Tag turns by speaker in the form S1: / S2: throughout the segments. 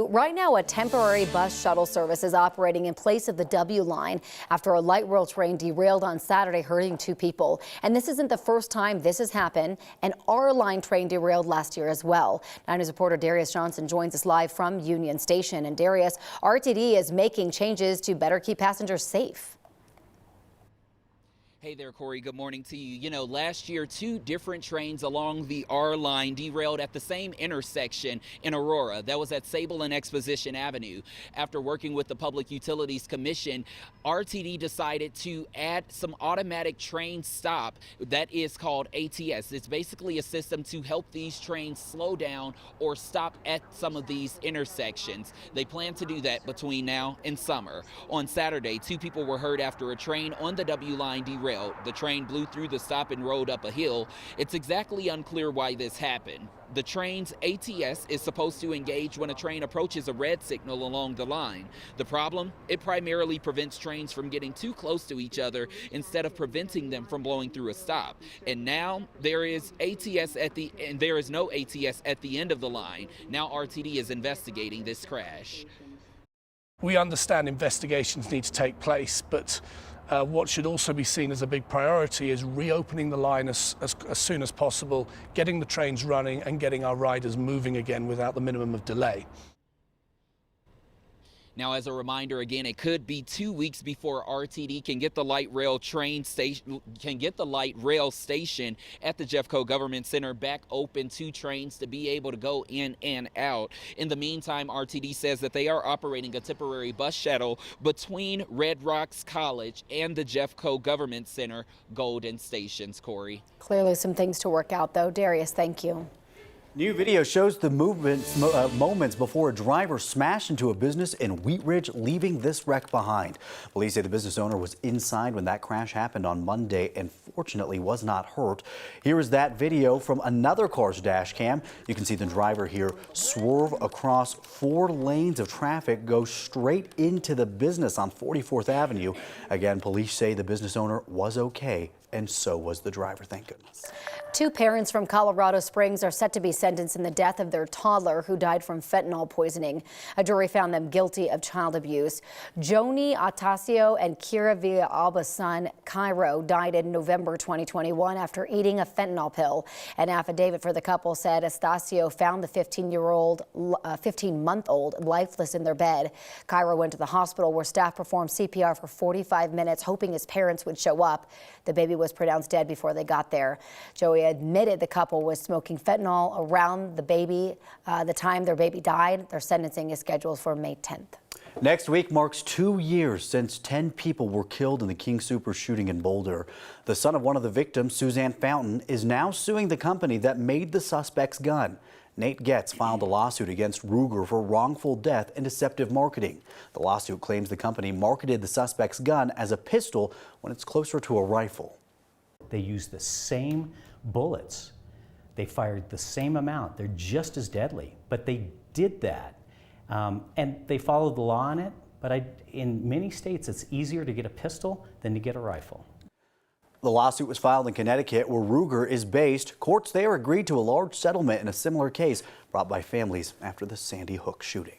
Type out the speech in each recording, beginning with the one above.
S1: Right now, a temporary bus shuttle service is operating in place of the W line after a light rail train derailed on Saturday, hurting 2 people. And this isn't the first time this has happened. An R line train derailed last year as well. 9 News reporter Darius Johnson joins us live from Union Station. And Darius, RTD is making changes to better keep passengers safe.
S2: Hey there, Corey. Good morning to you. You know, last year, 2 different trains along the R line derailed at the same intersection in Aurora. That was at Sable and Exposition Avenue. After working with the Public Utilities Commission, RTD decided to add some automatic train stop that is called ATS. It's basically a system to help these trains slow down or stop at some of these intersections. They plan to do that between now and summer. On Saturday, 2 people were hurt after a train on the W line derailed. The train blew through the stop and rode up a hill. It's exactly unclear why this happened. The train's ATS is supposed to engage when a train approaches a red signal along the line. The problem? It primarily prevents trains from getting too close to each other instead of preventing them from blowing through a stop. And now there is no ATS at the end of the line. Now RTD is investigating this crash.
S3: We understand investigations need to take place, but what should also be seen as a big priority is reopening the line as soon as possible, getting the trains running and getting our riders moving again without the minimum of delay.
S2: Now, as a reminder, again, it could be 2 weeks before RTD can get the light rail station at the Jeffco Government Center back open to trains to be able to go in and out. In the meantime, RTD says that they are operating a temporary bus shuttle between Red Rocks College and the Jeffco Government Center Golden Stations. Corey.
S1: Clearly some things to work out, though. Darius, thank you.
S4: New video shows the moments before a driver smashed into a business in Wheat Ridge, leaving this wreck behind. Police say the business owner was inside when that crash happened on Monday and fortunately was not hurt. Here is that video from another car's dash cam. You can see the driver here swerve across 4 lanes of traffic, go straight into the business on 44th Avenue. Again, police say the business owner was okay, and so was the driver, thank goodness.
S1: 2 parents from Colorado Springs are set to be sentenced in the death of their toddler who died from fentanyl poisoning. A jury found them guilty of child abuse. Joni Atasio and Kira Villalba's son, Cairo, died in November 2021 after eating a fentanyl pill. An affidavit for the couple said Atasio found the 15-month-old lifeless in their bed. Cairo went to the hospital where staff performed CPR for 45 minutes, hoping his parents would show up. The baby was pronounced dead before they got there. Joey admitted the couple was smoking fentanyl around the time their baby died. Their sentencing is scheduled for May 10th.
S4: Next week marks 2 years since 10 people were killed in the King Soopers shooting in Boulder. The son of one of the victims, Suzanne Fountain, is now suing the company that made the suspect's gun. Nate Getz filed a lawsuit against Ruger for wrongful death and deceptive marketing. The lawsuit claims the company marketed the suspect's gun as a pistol when it's closer to a rifle.
S5: They used the same bullets. They fired the same amount. They're just as deadly, but they did that. And they followed the law on it, but in many states it's easier to get a pistol than to get a rifle.
S4: The lawsuit was filed in Connecticut, where Ruger is based. Courts there agreed to a large settlement in a similar case brought by families after the Sandy Hook shooting.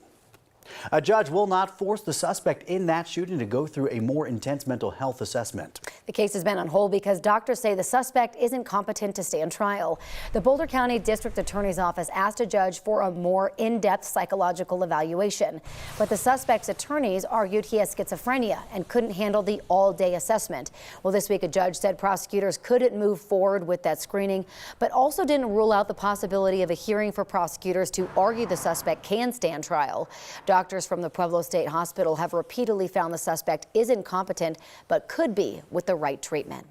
S4: A judge will not force the suspect in that shooting to go through a more intense mental health assessment.
S1: The case has been on hold because doctors say the suspect isn't competent to stand trial. The Boulder County District Attorney's Office asked a judge for a more in-depth psychological evaluation. But the suspect's attorneys argued he has schizophrenia and couldn't handle the all-day assessment. Well, this week a judge said prosecutors couldn't move forward with that screening, but also didn't rule out the possibility of a hearing for prosecutors to argue the suspect can stand trial. Doctors from the Pueblo State Hospital have repeatedly found the suspect isn't competent, but could be with the right treatment.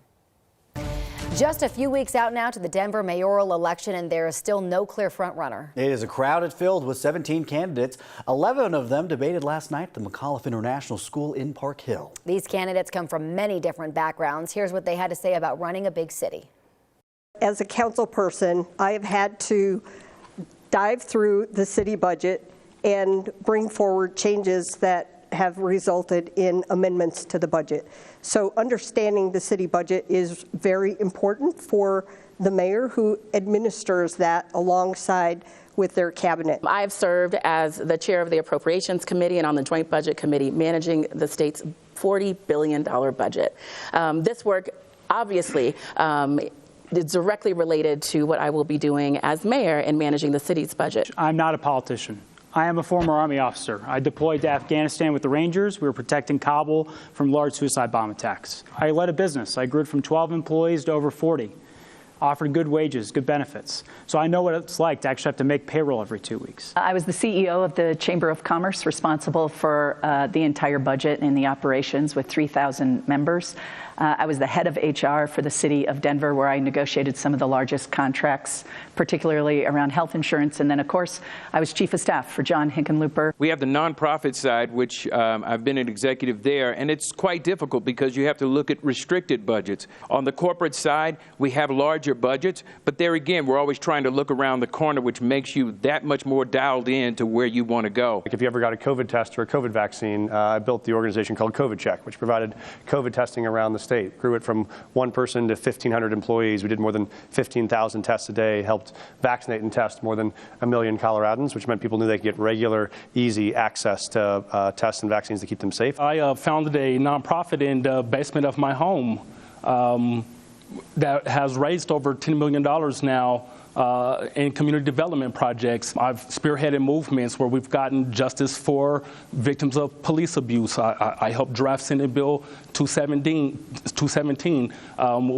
S1: Just a few weeks out now to the Denver mayoral election, and there is still no clear frontrunner.
S4: It is a crowded field with 17 candidates. 11 of them debated last night at the McAuliffe International School in Park Hill.
S1: These candidates come from many different backgrounds. Here's what they had to say about running a big city.
S6: As a council person, I have had to dive through the city budget and bring forward changes that have resulted in amendments to the budget. So understanding the city budget is very important for the mayor, who administers that alongside with their cabinet.
S7: I've served as the chair of the Appropriations Committee and on the Joint Budget Committee, managing the state's $40 billion budget. This work obviously is directly related to what I will be doing as mayor in managing the city's budget.
S8: I'm not a politician. I am a former Army officer. I deployed to Afghanistan with the Rangers. We were protecting Kabul from large suicide bomb attacks. I led a business. I grew from 12 employees to over 40. Offered good wages, good benefits. So I know what it's like to actually have to make payroll every 2 weeks.
S9: I was the CEO of the Chamber of Commerce, responsible for the entire budget and the operations with 3,000 members. I was the head of HR for the city of Denver, where I negotiated some of the largest contracts, particularly around health insurance. And then, of course, I was chief of staff for John Hickenlooper.
S10: We have the nonprofit side, which I've been an executive there, and it's quite difficult because you have to look at restricted budgets. On the corporate side, we have larger budgets, but there again, we're always trying to look around the corner, which makes you that much more dialed in to where you want to go.
S11: If you ever got a COVID test or a COVID vaccine, I built the organization called COVID Check, which provided COVID testing around the state. Grew it from 1 person to 1,500 employees. We did more than 15,000 tests a day, helped vaccinate and test more than 1 million Coloradans, which meant people knew they could get regular, easy access to tests and vaccines to keep them safe.
S12: I founded a nonprofit in the basement of my home that has raised over $10 million now in community development projects. I've spearheaded movements where we've gotten justice for victims of police abuse. I helped draft Senate Bill 217.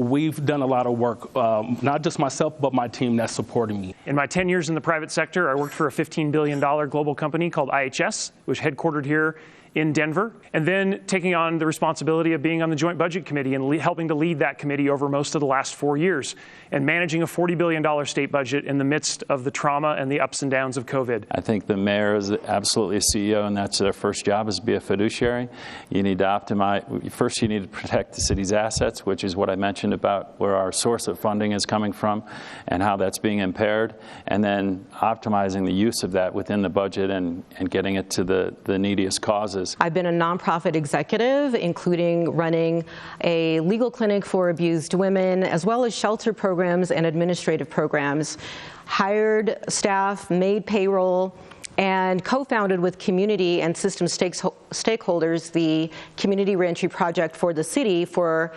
S12: We've done a lot of work, not just myself, but my team that's supporting me.
S8: In my 10 years in the private sector, I worked for a $15 billion global company called IHS, which is headquartered here in Denver, and then taking on the responsibility of being on the Joint Budget Committee and helping to lead that committee over most of the last 4 years, and managing a $40 billion state budget in the midst of the trauma and the ups and downs of COVID.
S13: I think the mayor is absolutely a CEO, and that's their first job, is to be a fiduciary. You need to optimize. First, you need to protect the city's assets, which is what I mentioned about where our source of funding is coming from and how that's being impaired, and then optimizing the use of that within the budget and getting it to the neediest causes.
S14: I've been a nonprofit executive, including running a legal clinic for abused women, as well as shelter programs and administrative programs, hired staff, made payroll, and co-founded with community and system stakeholders the Community Reentry Project for the city for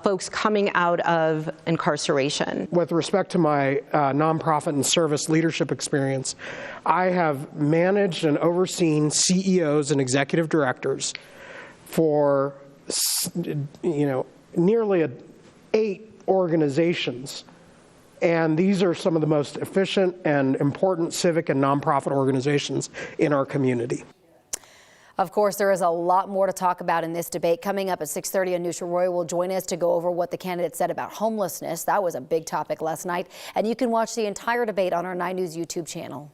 S14: folks coming out of incarceration.
S15: With respect to my nonprofit and service leadership experience, I have managed and overseen CEOs and executive directors for nearly 8 organizations. And these are some of the most efficient and important civic and nonprofit organizations in our community.
S1: Of course, there is a lot more to talk about in this debate. Coming up at 6:30, Anusha Roy will join us to go over what the candidates said about homelessness. That was a big topic last night. And you can watch the entire debate on our 9 News YouTube channel.